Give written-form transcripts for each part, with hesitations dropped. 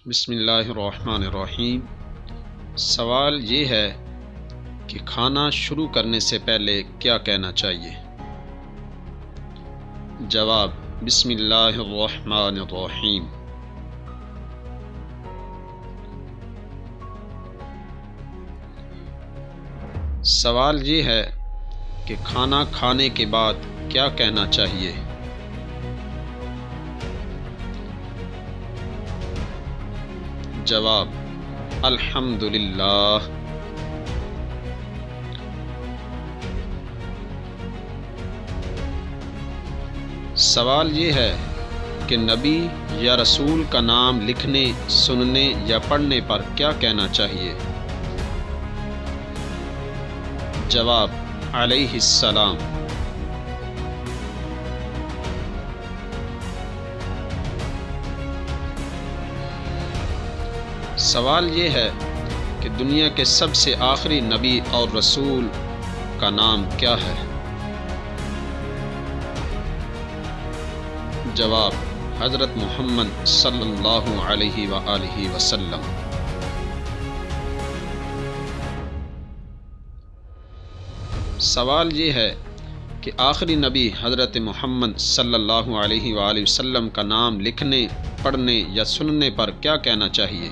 بسم اللہ الرحمن الرحیم۔ سوال یہ ہے کہ کھانا شروع کرنے سے پہلے کیا کہنا چاہیے؟ جواب: بسم اللہ الرحمن الرحیم۔ سوال یہ ہے کہ کھانا کھانے کے بعد کیا کہنا چاہیے؟ جواب: الحمدللہ۔ سوال یہ ہے کہ نبی یا رسول کا نام لکھنے، سننے یا پڑھنے پر کیا کہنا چاہیے؟ جواب: علیہ السلام۔ سوال یہ ہے کہ دنیا کے سب سے آخری نبی اور رسول کا نام کیا ہے؟ جواب: حضرت محمد صلی اللہ علیہ وآلہ وسلم۔ سوال یہ ہے کہ آخری نبی حضرت محمد صلی اللہ علیہ وآلہ وسلم کا نام لکھنے، پڑھنے یا سننے پر کیا کہنا چاہیے؟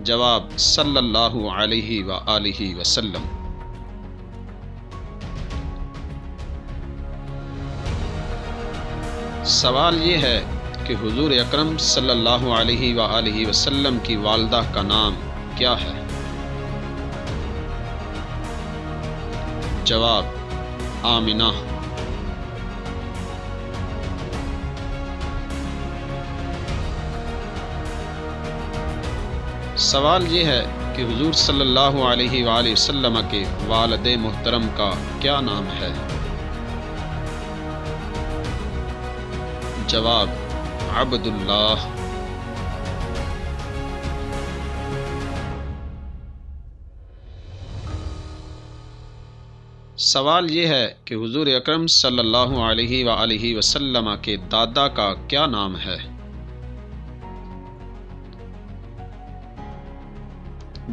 جواب: صلی اللہ علیہ وآلہ وسلم۔ سوال یہ ہے کہ حضور اکرم صلی اللہ علیہ وآلہ وسلم کی والدہ کا نام کیا ہے؟ جواب: آمنہ۔ سوال یہ ہے کہ حضور صلی اللہ علیہ وآلہ وسلم کے والد محترم کا کیا نام ہے؟ جواب: عبداللہ۔ سوال یہ ہے کہ حضور اکرم صلی اللہ علیہ وآلہ وسلم کے دادا کا کیا نام ہے؟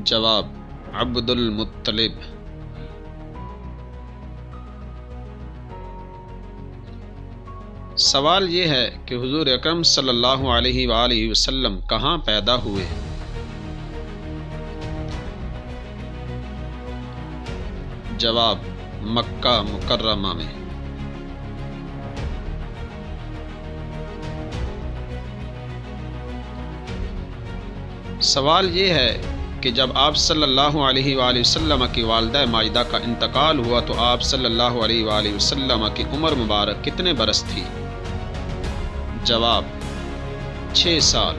جواب: عبد المطلب۔ سوال یہ ہے کہ حضور اکرم صلی اللہ علیہ وآلہ وسلم کہاں پیدا ہوئے؟ جواب: مکہ مکرمہ میں۔ سوال یہ ہے کہ جب آپ صلی اللہ علیہ وآلہ وسلم کی والدہ ماجدہ کا انتقال ہوا تو آپ صلی اللہ علیہ وآلہ وسلم کی عمر مبارک کتنے برس تھی؟ جواب: 6 سال۔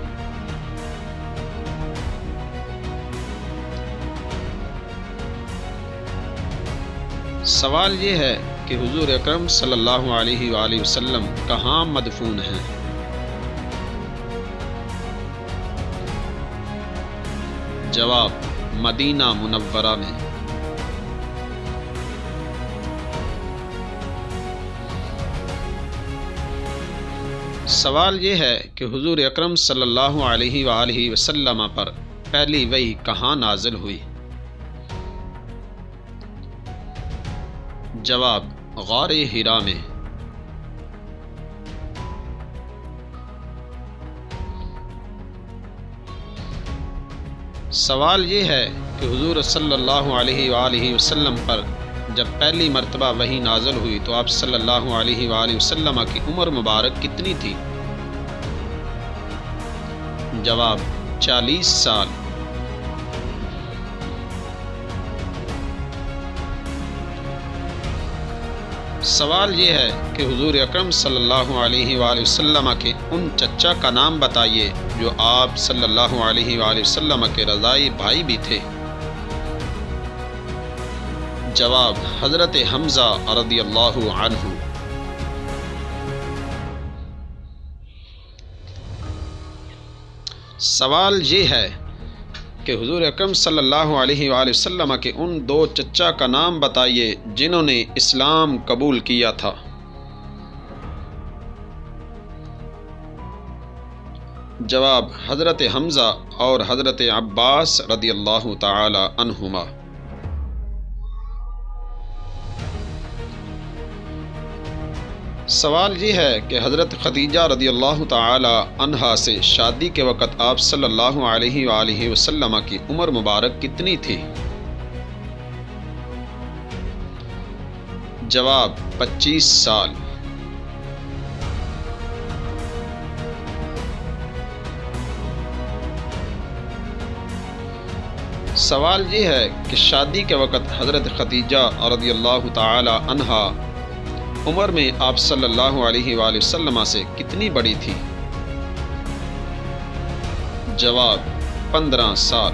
سوال یہ ہے کہ حضور اکرم صلی اللہ علیہ وآلہ وسلم کہاں مدفون ہیں؟ جواب: مدینہ منورہ میں۔ سوال یہ ہے کہ حضور اکرم صلی اللہ علیہ وآلہ وسلم پر پہلی وحی کہاں نازل ہوئی؟ جواب: غار حرا میں۔ سوال یہ ہے کہ حضور صلی اللہ علیہ وآلہ وسلم پر جب پہلی مرتبہ وحی نازل ہوئی تو آپ صلی اللہ علیہ وآلہ وسلم کی عمر مبارک کتنی تھی؟ جواب: 40 سال۔ سوال یہ ہے کہ حضور اکرم صلی اللہ علیہ وآلہ وسلم کے ان چچا کا نام بتائیے جو آپ صلی اللہ علیہ وآلہ وسلم کے رضاعی بھائی بھی تھے۔ جواب: حضرت حمزہ رضی اللہ عنہ۔ سوال یہ ہے کہ حضور اکرم صلی اللہ علیہ وآلہ وسلم کے ان 2 چچا کا نام بتائیے جنہوں نے اسلام قبول کیا تھا۔ جواب حضرت حمزہ اور حضرت عباس رضی اللہ تعالی عنہما۔ سوال یہ ہے کہ حضرت خدیجہ رضی اللہ تعالی عنہا سے شادی کے وقت آپ صلی اللہ علیہ وآلہ وسلم کی عمر مبارک کتنی تھی؟ جواب 25 سال۔ سوال یہ ہے کہ شادی کے وقت حضرت خدیجہ رضی اللہ تعالی عنہا عمر میں آپ صلی اللہ علیہ وآلہ وسلم سے کتنی بڑی تھی؟ جواب 15 سال۔